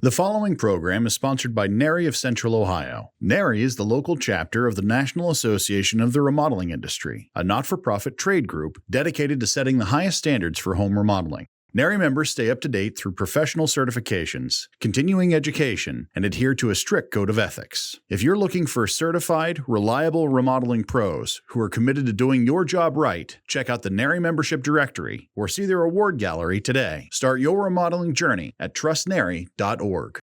The following program is sponsored by NARI of Central Ohio. NARI is the local chapter of the National Association of the Remodeling Industry, a not-for-profit trade group dedicated to setting the highest standards for home remodeling. NARI members stay up to date through professional certifications, continuing education, and adhere to a strict code of ethics. If you're looking for certified, reliable remodeling pros who are committed to doing your job right, check out the NARI membership directory or see their award gallery today. Start your remodeling journey at trustnari.org.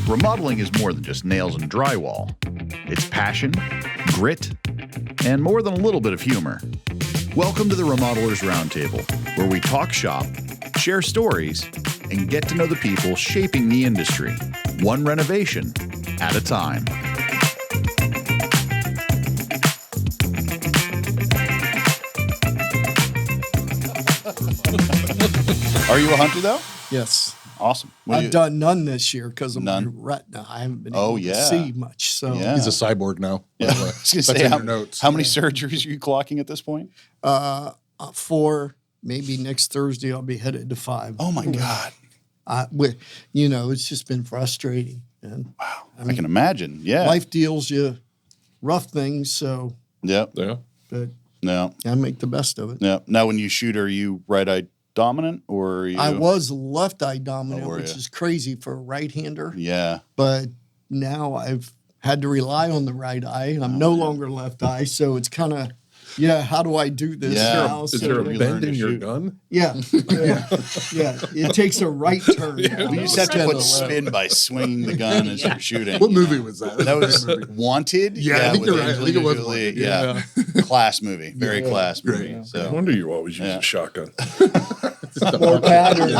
Remodeling is more than just nails and drywall. It's passion, grit, and more than a little bit of humor. Welcome to the Remodelers Roundtable, where we talk shop, share stories, and get to know the people shaping the industry, one renovation at a time. Are you a hunter, though? Yes. Awesome. I've done none this year because of my retina. I haven't been able to see much. So he's a cyborg now. Yeah. I was gonna say, how many surgeries are you clocking at this point? 4. Maybe next Thursday I'll be headed to 5. Oh my God. It's just been frustrating. And wow. I can imagine. Yeah. Life deals you rough things. So yeah. But no, I make the best of it. Yeah. Now, when you shoot, are you right-eye dominant or are you? I was left-eye dominant, which is crazy for a right-hander. Yeah. But now I've had to rely on the right eye. I'm no longer left eye, so it's kind of, how do I do this now? Is there a bend in your gun? Yeah. It takes a right turn. You just have to put spin by swinging the gun as you're shooting. What movie was that? That was Wanted. Yeah, I think you're right. I think it was Wanted. Yeah. Class movie. Very class movie. Great. So. I wonder you always use a shotgun. More pattern.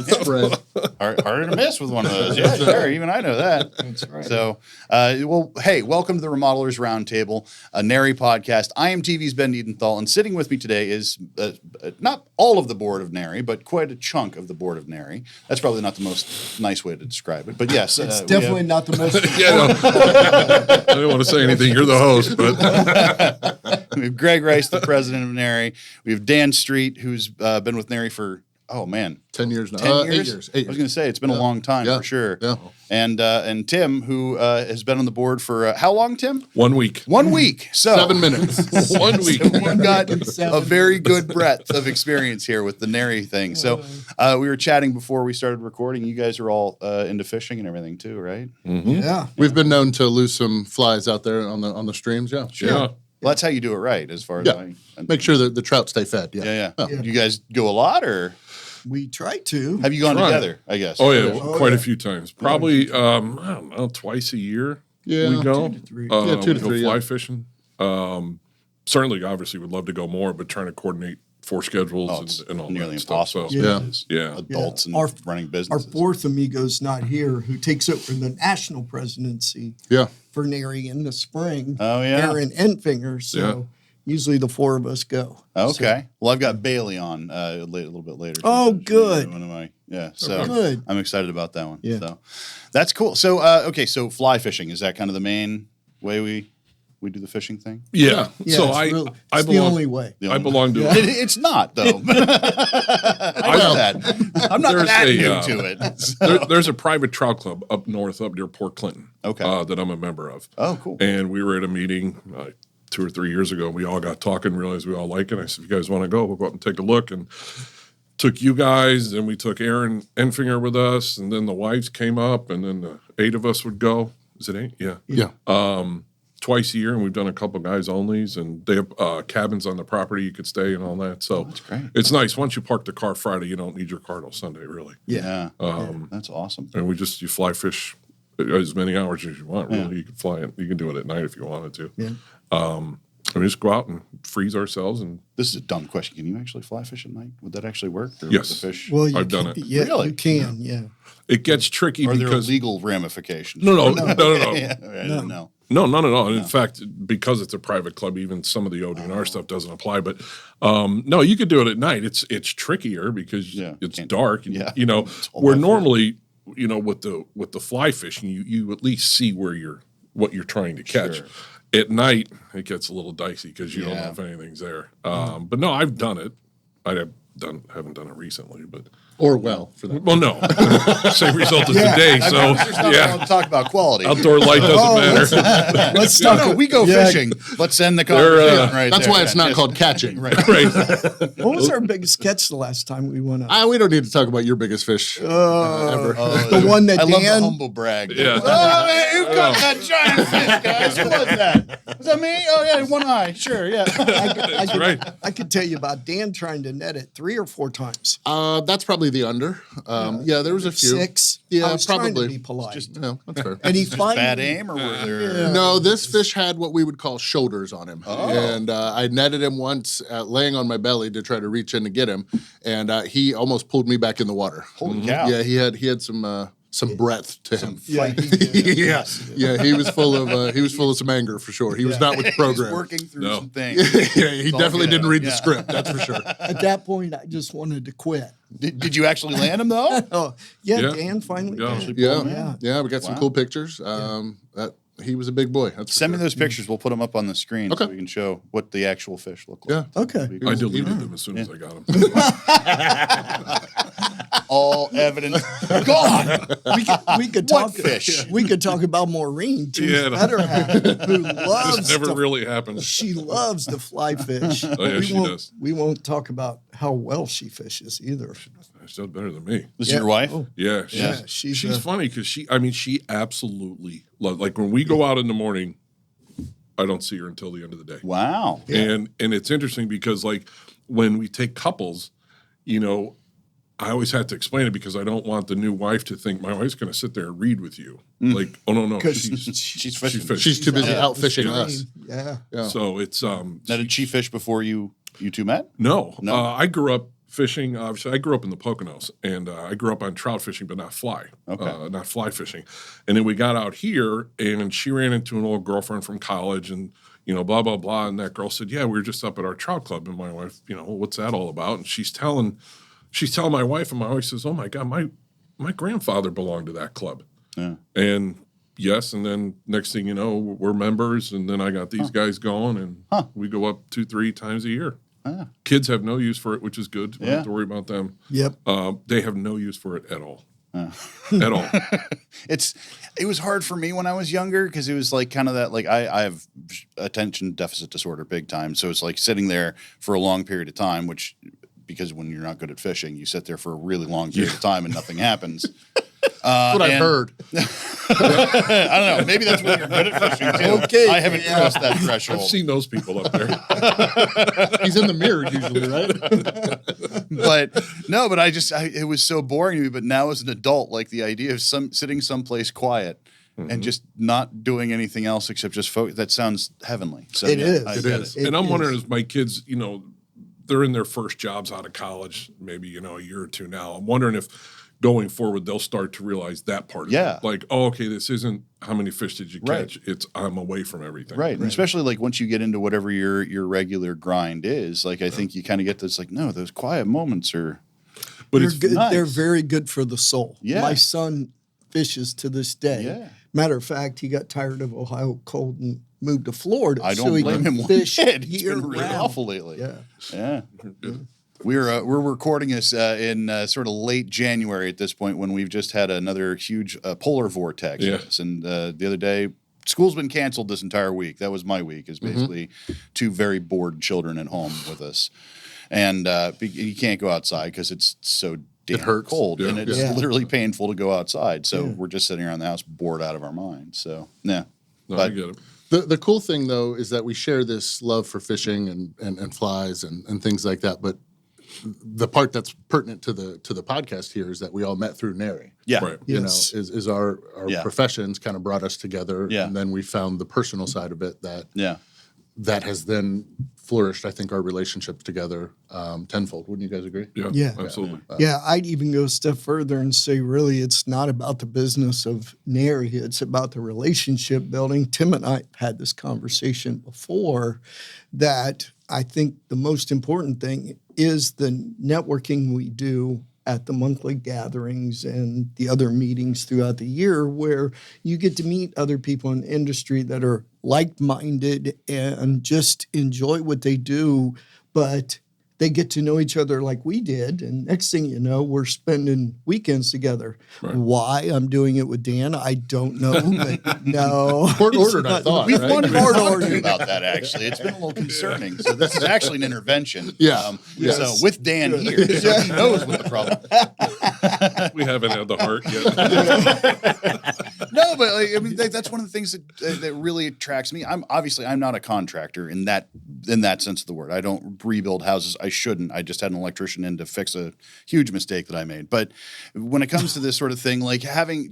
Spread. Harder to miss with one of those. Yeah, sure. Even I know that. That's right. So, hey, welcome to the Remodelers Roundtable, a NARI podcast. I am TV's Ben Edenthal, and sitting with me today is not all of the board of NARI, but quite a chunk of the board of NARI. That's probably not the most nice way to describe it, but yes. It's definitely not the most. I don't want to say anything. You're the host, but. We have Greg Reis, the president of NARI. We have Dan Street, who's been with NARI for, 10 years now. 10 years? 8 years. I was going to say, it's been a long time for sure. Yeah. And Tim, who has been on the board for, how long, Tim? 1 week. 1 week. So 7 minutes. 1 week. So we've got a very good breadth of experience here with the NARI thing. So we were chatting before we started recording. You guys are all into fishing and everything too, right? Mm-hmm. Yeah. We've been known to lose some flies out there on the streams. Yeah. Sure. Yeah. Well, that's how you do it right, as far as I make sure that the trout stay fed. Yeah. You guys go a lot, or we try to. Have you gone together? I guess. Oh yeah, quite a few times. Probably I don't know, twice a year. Yeah, we go 2 to 3. 2 to 3. Go fly fishing. Certainly, obviously, would love to go more, but trying to coordinate 4 schedules and all nearly that stuff. impossible. So, yeah. Adults and running businesses. Our 4th amigo's not here, who takes over the national presidency. Yeah. For NARI in the spring. Oh yeah. Aaron Entfinger. So usually the 4 of us go. Okay. So. Well, I've got Bailey on a little bit later. Oh, good. So good. I'm excited about that one. Yeah. So that's cool. So so fly fishing, is that kind of the main way we do the fishing thing? Yeah. So I belong, the only way. I belong to It's not, though. I know that. I'm not that new to it. So. There's a private trout club up north, up near Port Clinton, that I'm a member of. Oh, cool. And we were at a meeting 2 or 3 years ago. We all got talking, realized we all like it. I said, if you guys want to go, we'll go out and take a look. And took you guys, and we took Aaron Enfinger with us, and then the wives came up, and then the 8 of us would go. Is it 8? Yeah. Yeah. Twice a year, and we've done a couple guys onlys, and they have cabins on the property you could stay and all that. So that's great. It's nice. Once you park the car Friday, you don't need your car till Sunday, really. Yeah. That's awesome. And you fly fish as many hours as you want. Really, you can fly it. You can do it at night if you wanted to. Yeah. And we just go out and freeze ourselves. And this is a dumb question. Can you actually fly fish at night? Would that actually work? Yes. The fish? Well, I've done it. Yeah, really? You can. Yeah. It gets tricky Are there because legal ramifications? No. I didn't know. No, none at all. And in fact, because it's a private club, even some of the ODNR stuff doesn't apply. But no, you could do it at night. It's trickier because it's dark. And, where normally, with the fly fishing, you at least see what you're trying to catch. Sure. At night, it gets a little dicey because you don't know if anything's there. But no, I've done it. I haven't done it recently, but Or well, for that. well, no, same result as today. So We'll talk about quality. outdoor light doesn't matter. Let's talk. No, we go fishing. Let's end the conversation right That's there. why it's not called catching. Right. Right. What was our biggest catch the last time we went up? We don't need to talk about your biggest fish ever. The one that I love the Dan. humble brag. Yeah. Oh, man, who caught that giant fish, guys? Who was that? Was that me? Oh, yeah, one eye. Sure, yeah. That's right. I could tell you about Dan trying to net it 3 or 4 times. That's probably the under. Yeah, there was a few. 6. Yeah, I was probably. trying to be polite. That's fair. And he Bad finally. aim, or were there? No, this fish had what we would call shoulders on him. And I netted him once laying on my belly to try to reach in to get him. And he almost pulled me back in the water. Holy cow. Yeah, he had some breadth to him. Yeah, he did. Yeah, he was full of some anger for sure. He was not with the He's program. working through No. some things. Yeah, he definitely good. didn't read the Yeah. script, that's for sure. At that point, I just wanted to quit. Did you actually land him, though? Oh, yeah, Yeah. Dan finally Yeah. did. Yeah, we got some cool pictures. He was a big boy. That's for Send me sure. those pictures. We'll put them up on the screen so Okay. we can show what the actual fish look like. Yeah. Okay. I deleted them as soon as I got them. All evidence gone. We could talk fish? We could talk about Maureen, Tim's Yeah. better half, who loves This never to, really happened. she loves to fly fish. Oh, yeah, she does. We won't talk about how well she fishes either. She's done better than me. This is Yeah. your wife? Oh. Yeah, Yeah, she's she's funny because she absolutely loves. Like when we go out in the morning, I don't see her until the end of the day. Wow. And it's interesting because like when we take couples, I always have to explain it because I don't want the new wife to think my wife's going to sit there and read with you. Like, oh no, 'Cause She's fishing. She's too busy out fishing us. Yeah. So it's Now, did she fish before you two met? no. No. I grew up fishing. Obviously, I grew up in the Poconos, and I grew up on trout fishing, but not fly. Okay. Not fly fishing. And then we got out here, and she ran into an old girlfriend from college, and blah blah blah. And that girl said, "Yeah, we were just up at our trout club." And my wife, what's that all about? And she's telling my wife, and my wife says, "Oh my God, my grandfather belonged to that club." Yeah. And yes, and then next thing you know, we're members, and then I got these guys going, and we go up 2-3 times a year. Kids have no use for it, which is good. We don't have to worry about them. Yep. They have no use for it at all. At all. It was hard for me when I was younger because it was like kind of that, like I have attention deficit disorder big time. So it's like sitting there for a long period of time, which because when you're not good at fishing, you sit there for a really long period of time and nothing happens. That's what I've heard. I don't know. Maybe that's when you're good at fishing too. Okay, I haven't crossed that threshold. I've seen those people up there. He's in the mirror usually, right? But it was so boring to me. But now as an adult, like the idea of sitting someplace quiet and just not doing anything else except just focus, that sounds heavenly. So It yeah, is. I It get is. And I'm wondering if my kids, they're in their first jobs out of college, maybe, a year or two now. I'm wondering if going forward, they'll start to realize that part of Yeah. it. Like, oh, okay, this isn't how many fish did you Right. catch? It's I'm away from everything. Right. And especially like once you get into whatever your regular grind is, like I think you kind of get this like, no, those quiet moments are But They're it's good. nice. They're very good for the soul. Yeah. My son fishes to this day. Yeah. Matter of fact, he got tired of Ohio cold and moved to Florida. I so don't he blame can him one fish bit. It's year been really round. awful lately. Yeah. Yeah. We're recording this in sort of late January at this point when we've just had another huge polar vortex. Yeah. hit us. And the other day, school's been canceled this entire week. That was my week, is basically 2 very bored children at home with us. And you can't go outside because it's so damn hurts. cold. Yeah. And it's Yeah. literally painful to go outside. So we're just sitting around the house bored out of our minds. So, yeah. No, I But- get it. The cool thing though is that we share this love for fishing and flies and things like that. But the part that's pertinent to the podcast here is that we all met through NARI. Yeah. Right. Yes. Is our Yeah. professions kind of brought us together. Yeah. And then we found the personal side of it that has then flourished, I think, our relationships together tenfold. Wouldn't you guys agree? Yeah. Yeah. Absolutely. Yeah, I'd even go a step further and say, really, it's not about the business of NARI. It's about the relationship building. Tim and I had this conversation before that I think the most important thing is the networking we do at the monthly gatherings and the other meetings throughout the year where you get to meet other people in the industry that are like-minded and just enjoy what they do, but they get to know each other like we did. And next thing you know, we're spending weekends together. Right. Why I'm doing it with Dan, I don't know. But no. Court ordered, I thought. We've right? won court order about that, actually. It's been a little concerning. So this is actually an intervention. Yeah. So with Dan here, so he knows what the problem is. We haven't had the heart yet. No, but like, I mean, that's one of the things that really attracts me. I'm not a contractor in that sense of the word. I don't rebuild houses. I shouldn't. I just had an electrician in to fix a huge mistake that I made. But when it comes to this sort of thing, like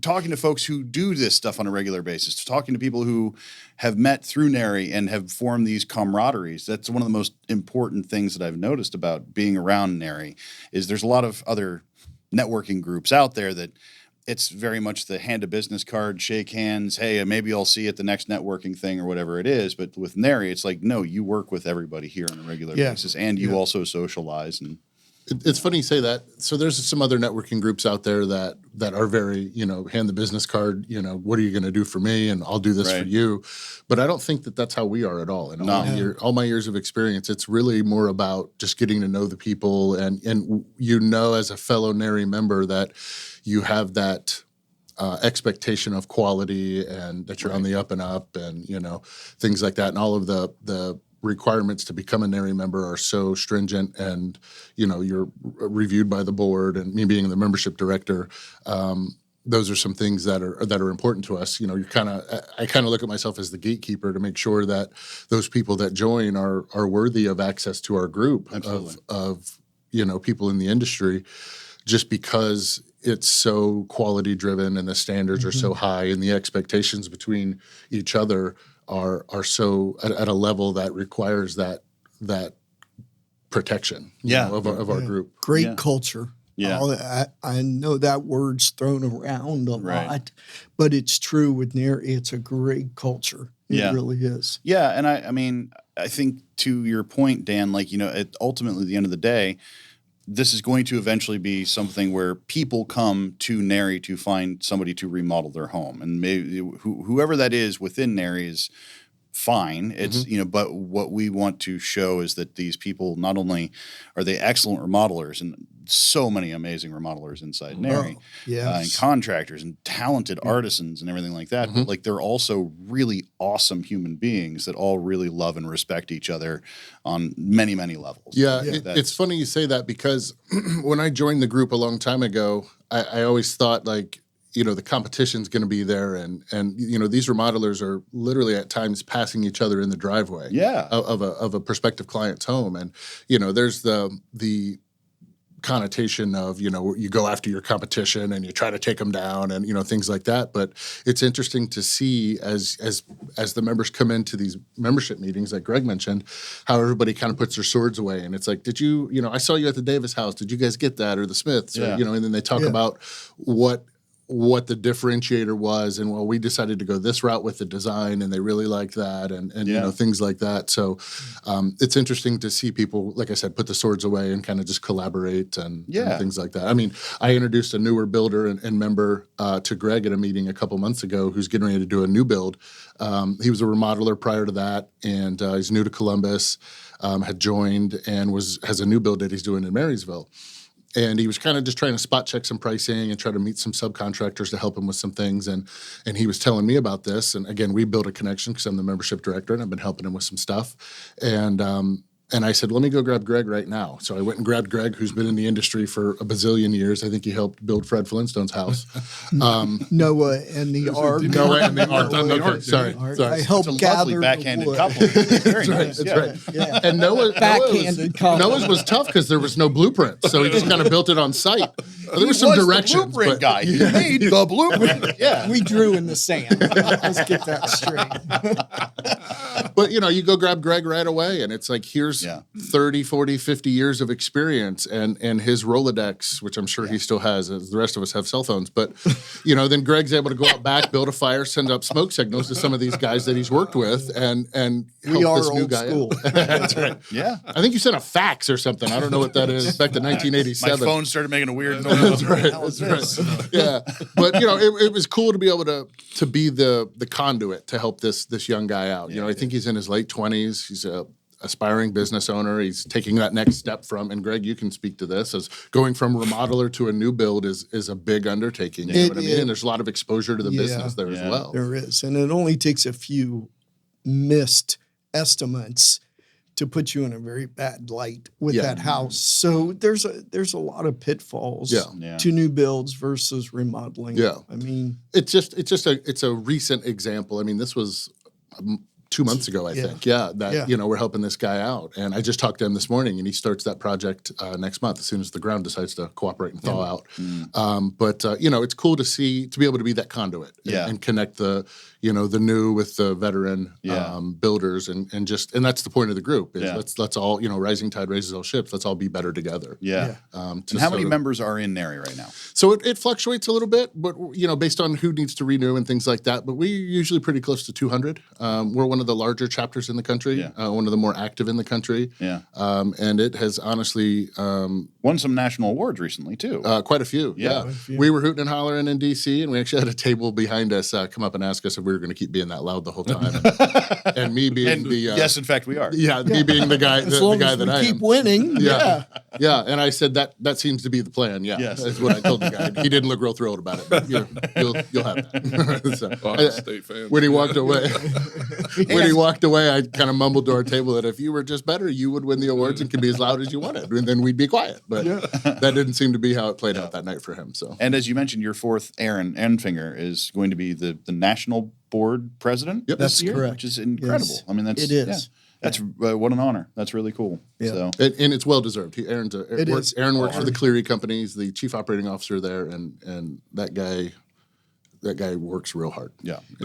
talking to folks who do this stuff on a regular basis, talking to people who have met through NARI and have formed these camaraderies, that's one of the most important things that I've noticed about being around NARI. Is there's a lot of other networking groups out there that it's very much the hand a business card, shake hands. Hey, maybe I'll see you at the next networking thing or whatever it is. But with NARI, it's like, no, you work with everybody here on a regular basis, and you also socialize. And it's funny you say that. So there's some other networking groups out there that are very, hand the business card, what are you going to do for me? And I'll do this for you. But I don't think that that's how we are at all. And all my years of experience, it's really more about just getting to know the people. And as a fellow NARI member that you have that expectation of quality and that you're on the up and up and, things like that. And all of the requirements to become a NARI member are so stringent, and you're reviewed by the board, and me being the membership director, those are some things that are important to us. I kind of look at myself as the gatekeeper to make sure that those people that join are worthy of access to our group of people in the industry, just because it's so quality driven and the standards are so high and the expectations between each other are so at a level that requires that protection of our group. Great culture. Yeah. I know that word's thrown around a lot, but it's true with NARI. It's a great culture. It really is. Yeah. And I think to your point, Dan, ultimately at the end of the day, this is going to eventually be something where people come to NARI to find somebody to remodel their home. And maybe whoever that is within NARI is fine. It's, but what we want to show is that these people, not only are they excellent remodelers, and so many amazing remodelers inside NARI, and contractors and talented artisans and everything like that, but they're also really awesome human beings that all really love and respect each other on many, many levels. Yeah, it's funny you say that, because when I joined the group a long time ago, I always thought the competition's going to be there, and these remodelers are literally at times passing each other in the driveway of a prospective client's home, and there's the connotation of you go after your competition and you try to take them down and things like that. But it's interesting to see as the members come into these membership meetings, like Greg mentioned, how everybody kind of puts their swords away, and it's like, did you I saw you at the Davis house, did you guys get that, or the Smiths, or, and then they talk about what the differentiator was, and we decided to go this route with the design, and they really liked that, and things like that. So it's interesting to see people, like I said, put the swords away and kind of just collaborate and things like that. I introduced a newer builder and member to Greg at a meeting a couple months ago who's getting ready to do a new build. He was a remodeler prior to that, and he's new to Columbus, had joined and has a new build that he's doing in Marysville. And he was kind of just trying to spot check some pricing and try to meet some subcontractors to help him with some things. And he was telling me about this. And again, we built a connection because I'm the membership director, and I've been helping him with some stuff. And I said, let me go grab Greg right now. So I went and grabbed Greg, who's been in the industry for a bazillion years. I think he helped build Fred Flintstone's house. Noah and the Ark. Noah and the Ark. Okay, sorry. I helped gather backhanded the wood. couple. Very That's nice. right. Yeah. And Backhanded compliment. Noah's was tough because there was no blueprint. So he just kind of built it on site. Well, there was some directions. The blueprint guy. He made the blueprint. We drew in the sand. Let's get that straight. But, you go grab Greg right away, and it's like, here's 30, 40, 50 years of experience and his Rolodex, which I'm sure he still has, as the rest of us have cell phones. But, then Greg's able to go out back, build a fire, send up smoke signals to some of these guys that he's worked with, and help this new guy out. That's right. Yeah. I think you sent a fax or something. I don't know what that is. Back to 1987. My phone started making a weird noise. That's right. Yeah. But, it was cool to be able to be the conduit to help this young guy out. I think he's in his late 20s. He's a aspiring business owner. He's taking that next step from, and Greg, you can speak to this, as going from remodeler to a new build is a big undertaking. You know what I mean? And there's a lot of exposure to the business there as well. There is. And it only takes a few missed estimates to put you in a very bad light with that house. So there's a lot of pitfalls to new builds versus remodeling. Yeah. I mean, it's a recent example. I mean, this was 2 months ago, I think. You know, we're helping this guy out. And I just talked to him this morning, and he starts that project next month as soon as the ground decides to cooperate and thaw out. But you know, it's cool to be able to be that conduit and connect the new with the veteran builders and that's the point of the group. Is let's all, you know, rising tide raises all ships. Let's all be better together. And how many members are in NARI right now? So it fluctuates a little bit, but you know, based on who needs to renew and things like that. But we're usually pretty close to 200. We're one of the larger chapters in the country, one of the more active in the country. And it has honestly won some national awards recently too. Quite a few. We were hooting and hollering in DC, and we actually had a table behind us come up and ask us if we were going to keep being that loud the whole time. And me being yes, in fact, we are. Me being the guy, the guy that I keep winning. And I said that seems to be the plan. That's what I told the guy. He didn't look real thrilled about it. But, you'll have that. Ohio State fan. When he walked away, I kind of mumbled to our table that if you were just better, you would win the awards and could be as loud as you wanted, and then we'd be quiet. But that didn't seem to be how it played out that night for him. So, and as you mentioned, your fourth, Aaron Enfinger, is going to be the national board president. That's year, correct. Which is incredible. Yes. I mean, it is. That's what an honor. That's really cool. So. And it's well deserved. Aaron works for the Cleary company. He's the chief operating officer there, and that guy works real hard.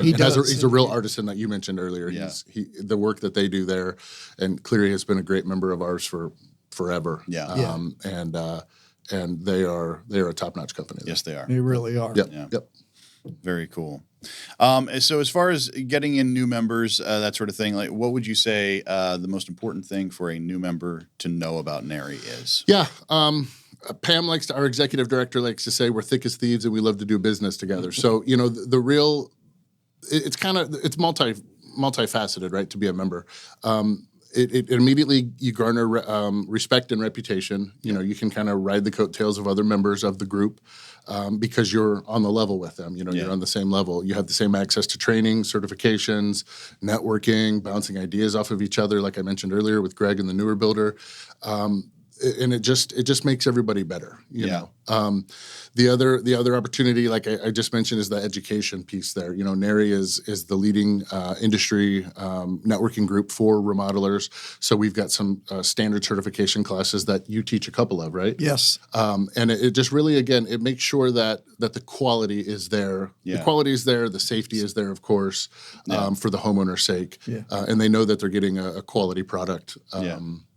He's a real artisan that you mentioned earlier. The work that they do there, and Cleary has been a great member of ours for forever. And they are a top-notch company. Yes, they are. They really are. Yep. Very cool. So as far as getting in new members, that sort of thing, like what would you say the most important thing for a new member to know about NARI is? Pam our executive director likes to say, we're thick as thieves and we love to do business together. So, you know, it's multifaceted, right, to be a member. It immediately, you garner respect and reputation. You know, you can kind of ride the coattails of other members of the group because you're on the level with them. You know, you're on the same level. You have the same access to training, certifications, networking, bouncing ideas off of each other, like I mentioned earlier with Greg and the newer builder. And it just makes everybody better, you know. The other opportunity, like I just mentioned, is the education piece there. You know, NARI is the leading industry networking group for remodelers. So we've got some standard certification classes that you teach a couple of, right? Yes. And it just really, again, it makes sure that the quality is there. The quality is there. The safety is there, of course, for the homeowner's sake. And they know that they're getting a quality product.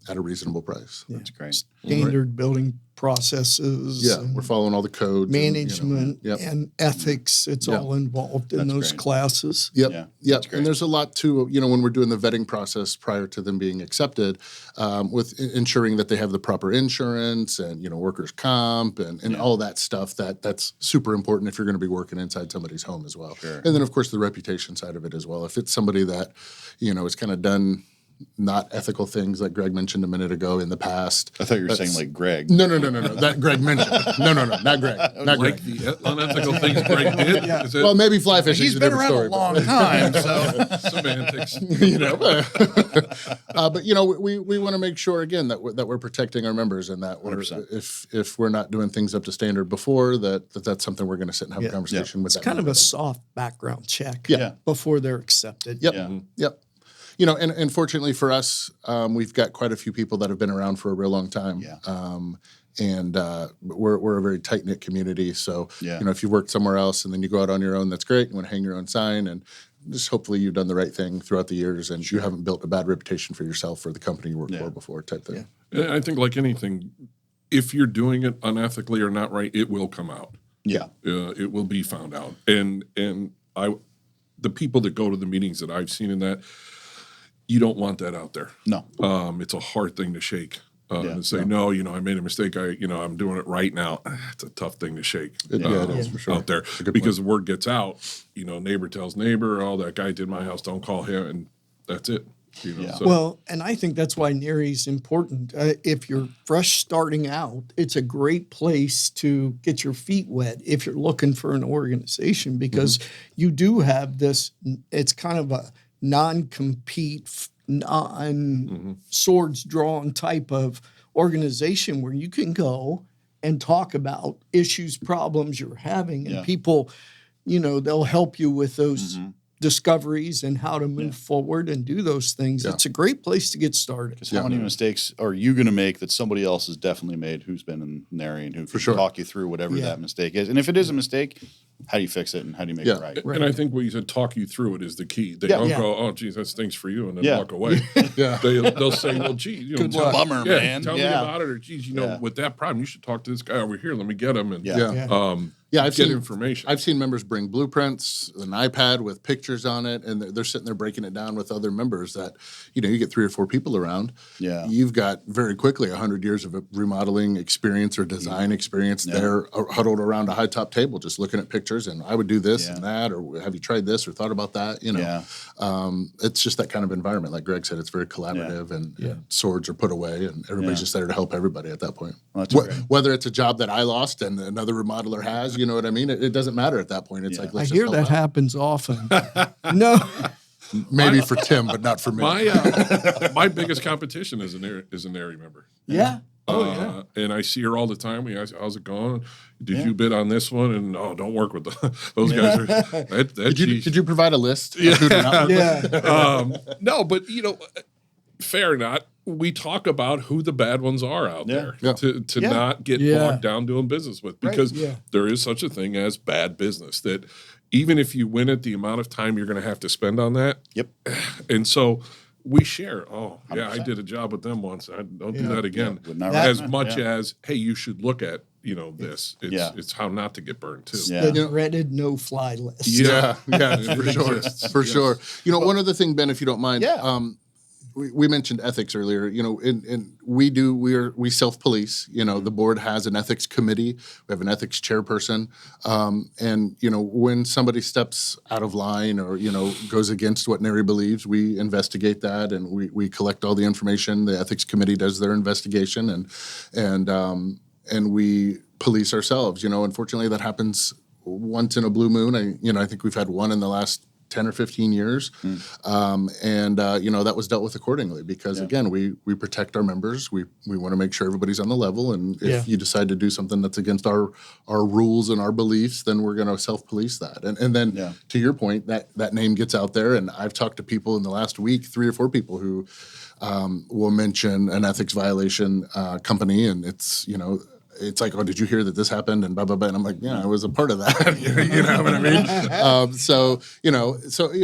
At a reasonable price. That's great. Standard building processes. We're following all the codes. Management and ethics. It's all involved in those classes. And there's a lot to, you know, when we're doing the vetting process prior to them being accepted, with ensuring that they have the proper insurance and, you know, workers' comp and all that stuff that's super important if you're going to be working inside somebody's home as well. And then, of course, the reputation side of it as well. If it's somebody that, you know, is kind of done not ethical things like Greg mentioned a minute ago in the past. I thought you were saying like Greg. No. That Greg mentioned. No, not Greg. Not Greg. The unethical things Greg did? Well, maybe fly fishing. He's been around a long time, so semantics. You know, but you know, we want to make sure again that we're protecting our members and that if we're not doing things up to standard before that's something we're going to sit and have a conversation with. It's kind of a soft background check before they're accepted. Yep. You know, and fortunately for us, we've got quite a few people that have been around for a real long time. And we're a very tight-knit community. So, you know, if you worked somewhere else and then you go out on your own, that's great. You want to hang your own sign and just hopefully you've done the right thing throughout the years and you haven't built a bad reputation for yourself or the company you worked for before type thing. I think like anything, if you're doing it unethically or not right, it will come out. It will be found out. And the people that go to the meetings that I've seen in that, you don't want that out there. No. It's a hard thing to shake. And say, no, you know, I made a mistake. I'm doing it right now. It's a tough thing to shake. It is for sure. Out there. Because the word gets out, you know, neighbor tells neighbor, oh, that guy did my house, don't call him. And that's it. So. Well, and I think that's why NARI is important. If you're fresh starting out, it's a great place to get your feet wet if you're looking for an organization, because you do have this, it's kind of a non-compete, swords drawn type of organization where you can go and talk about issues, problems you're having, and people, they'll help you with those discoveries and how to move forward and do those things. It's a great place to get started. Because how many mistakes are you going to make that somebody else has definitely made who's been in NARI and who can talk you through whatever that mistake is? And if it is a mistake, how do you fix it and how do you make it right? And I think what you said, talk you through it, is the key. They don't go, oh, geez, that stinks for you, and then walk away. They'll say, well, gee, bummer, man. Tell me about it, or geez, with that problem, you should talk to this guy over here. Let me get him. And I've get seen information. I've seen members bring blueprints, an iPad with pictures on it, and they're sitting there breaking it down with other members that, you get 3 or 4 people around. Yeah. You've got very quickly 100 years of remodeling experience or design experience there huddled around a high top table just looking at pictures, and I would do this and that, or have you tried this or thought about that? It's just that kind of environment. Like Greg said, it's very collaborative and swords are put away and everybody's just there to help everybody at that point. Well, whether it's a job that I lost and another remodeler has, you know what I mean? It doesn't matter at that point. It's like, let's I hear that happens often. No. Maybe for Tim, but not for me. My biggest competition is a NARI member. Yeah. And I see her all the time. We ask, how's it going? Did you bid on this one? And don't work with those guys. Did you provide a list? Of who to not work with? No, but fair or not, we talk about who the bad ones are out there to not get bogged down doing business with, because there is such a thing as bad business that even if you win it, the amount of time you're going to have to spend on that. Yep. And so we share. Oh, 100%. I did a job with them once. I don't do that again. As much as, hey, you should look at this. It's how not to get burned too. The dreaded no-fly list. Yeah, for sure. For sure. One other thing, Ben, if you don't mind. We mentioned ethics earlier, and we self-police. The board has an ethics committee. We have an ethics chairperson. And when somebody steps out of line or, goes against what NARI believes, we investigate that and we collect all the information. The ethics committee does their investigation and we police ourselves. Unfortunately, that happens once in a blue moon. I think we've had one in the last 10 or 15 years. That was dealt with accordingly because, again, we protect our members. We want to make sure everybody's on the level. And if you decide to do something that's against our rules and our beliefs, then we're going to self-police that. And then to your point, that name gets out there. And I've talked to people in the last week, 3 or 4 people who will mention an ethics violation company. And it's like, oh, did you hear that this happened? And blah, blah, blah. And I'm like, I was a part of that. You know what I mean? So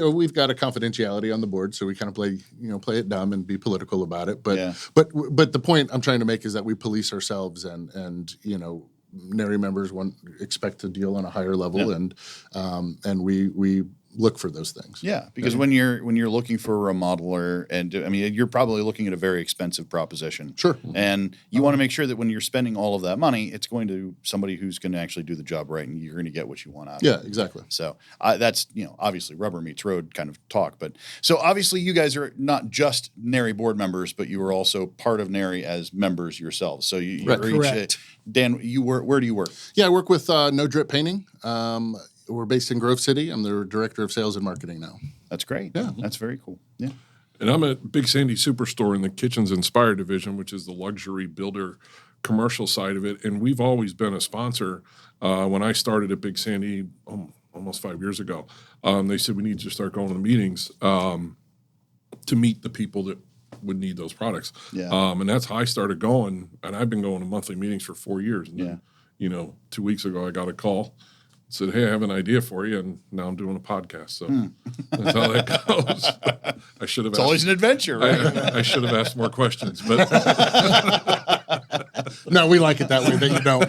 we've got a confidentiality on the board. So we kind of play it dumb and be political about it. But the point I'm trying to make is that we police ourselves and NARI members expect to deal on a higher level and we look for those things. Yeah, because when you're looking for a remodeler, and you're probably looking at a very expensive proposition. Sure. And you want to make sure that when you're spending all of that money, it's going to somebody who's going to actually do the job right, and you're going to get what you want out of it. Yeah, exactly. So that's obviously rubber meets road kind of talk. But so obviously you guys are not just NARI board members, but you are also part of NARI as members yourselves. So you're Correct. Dan, where do you work? Yeah, I work with No Drip Painting. We're based in Grove City. I'm the director of sales and marketing now. That's great. Yeah. That's very cool. Yeah. And I'm at Big Sandy Superstore in the Kitchens Inspired division, which is the luxury builder commercial side of it. And we've always been a sponsor. When I started at Big Sandy almost 5 years ago, they said we need to start going to meetings to meet the people that would need those products. Yeah. And that's how I started going. And I've been going to monthly meetings for 4 years. And then, 2 weeks ago, I got a call. Said, hey, I have an idea for you, and now I'm doing a podcast. So that's how that goes. I should have. It's always an adventure, right? I should have asked more questions, but no, we like it that way. Then you don't.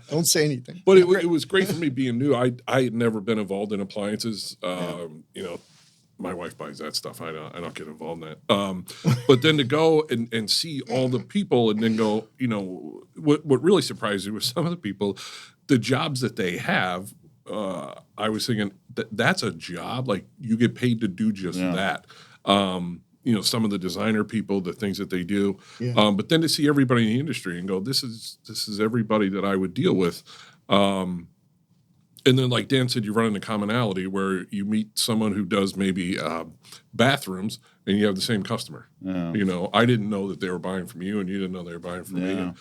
Don't say anything. But it was great for me being new. I had never been involved in appliances. My wife buys that stuff. I don't get involved in that. But then to go and see all the people, and then go, what really surprised me was some of the people. The jobs that they have, I was thinking that's a job. Like you get paid to do just that. Some of the designer people, the things that they do. Yeah. But then to see everybody in the industry and go, this is everybody that I would deal with. And then, like Dan said, you run into commonality where you meet someone who does maybe bathrooms, and you have the same customer. Yeah. I didn't know that they were buying from you, and you didn't know they were buying from me.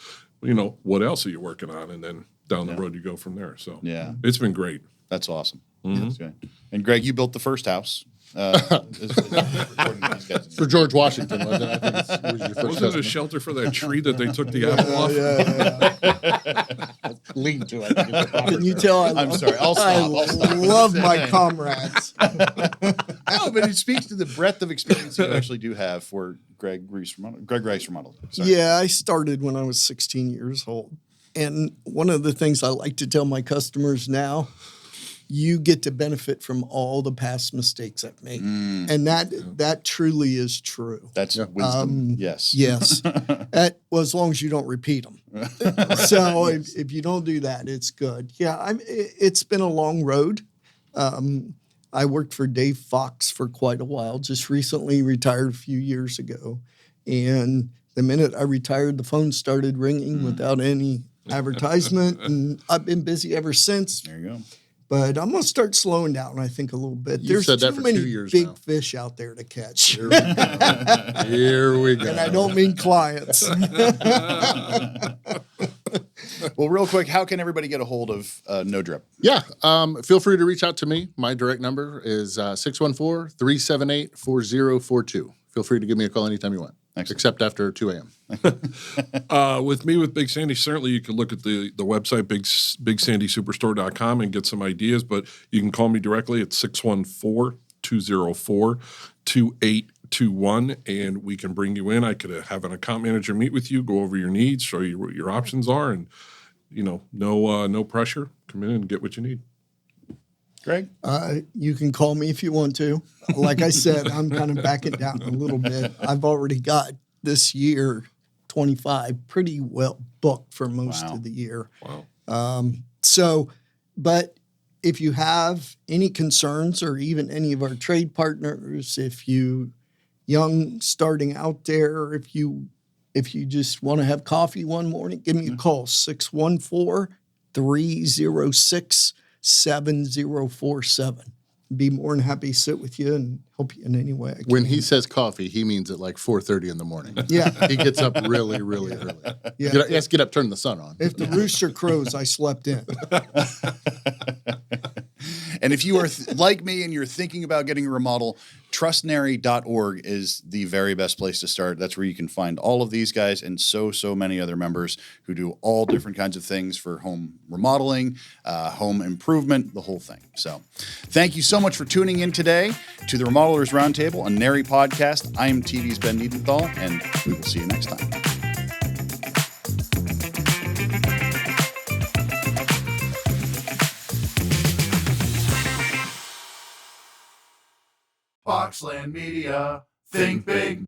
And, what else are you working on? And then down the road you go from there. So it's been great. That's awesome. Mm-hmm. That's good. And Greg, you built the first house. For George Washington, wasn't it? I think was your first Wasn't it a shelter for that tree that they took the apple off? Lean to it. Can you tell? I'm sorry. I'll stop. I love my comrades. No, but it speaks to the breadth of experience you actually do have for Greg Reis Remodeling. Sorry. Yeah, I started when I was 16 years old. And one of the things I like to tell my customers now, you get to benefit from all the past mistakes I've made. And that truly is true. That's wisdom. Yes. Yes. As long as you don't repeat them. So if you don't do that, it's good. Yeah, it's been a long road. I worked for Dave Fox for quite a while, just recently retired a few years ago. And the minute I retired, the phone started ringing without any advertisement. And I've been busy ever since. There you go. But I'm going to start slowing down, I think, a little bit. You've There's said that too for many 2 years big now. fish out there to catch. Here we go. And I don't mean clients. Well, real quick, how can everybody get a hold of No Drip? Yeah. Feel free to reach out to me. My direct number is 614-378-4042. Feel free to give me a call anytime you want. Excellent. Except after 2 a.m. With Big Sandy, certainly you can look at the website, BigSandySuperstore.com, and get some ideas, but you can call me directly at 614-204-2821, and we can bring you in. I could have an account manager meet with you, go over your needs, show you what your options are, and, no pressure. Come in and get what you need. Greg? You can call me if you want to. Like I said, I'm kind of backing down a little bit. I've already got this year, 25, pretty well booked for most of the year. Wow. But if you have any concerns or even any of our trade partners, if you young starting out there, if you just want to have coffee one morning, give me a call, 614-306-7047. Be more than happy to sit with you and help you in any way I can. When he says coffee, he means at like 4:30 in the morning. Yeah. He gets up really, really early. Yeah. He has to get up, turn the sun on. If the rooster crows, I slept in. And if you are like me and you're thinking about getting a remodel, trustnary.org is the very best place to start. That's where you can find all of these guys and so many other members who do all different kinds of things for home remodeling, home improvement, the whole thing. So thank you so much for tuning in today to the Remodelers Roundtable, a NARI podcast. I am TV's Ben Niedenthal, and we will see you next time. Boxland Media. Think big.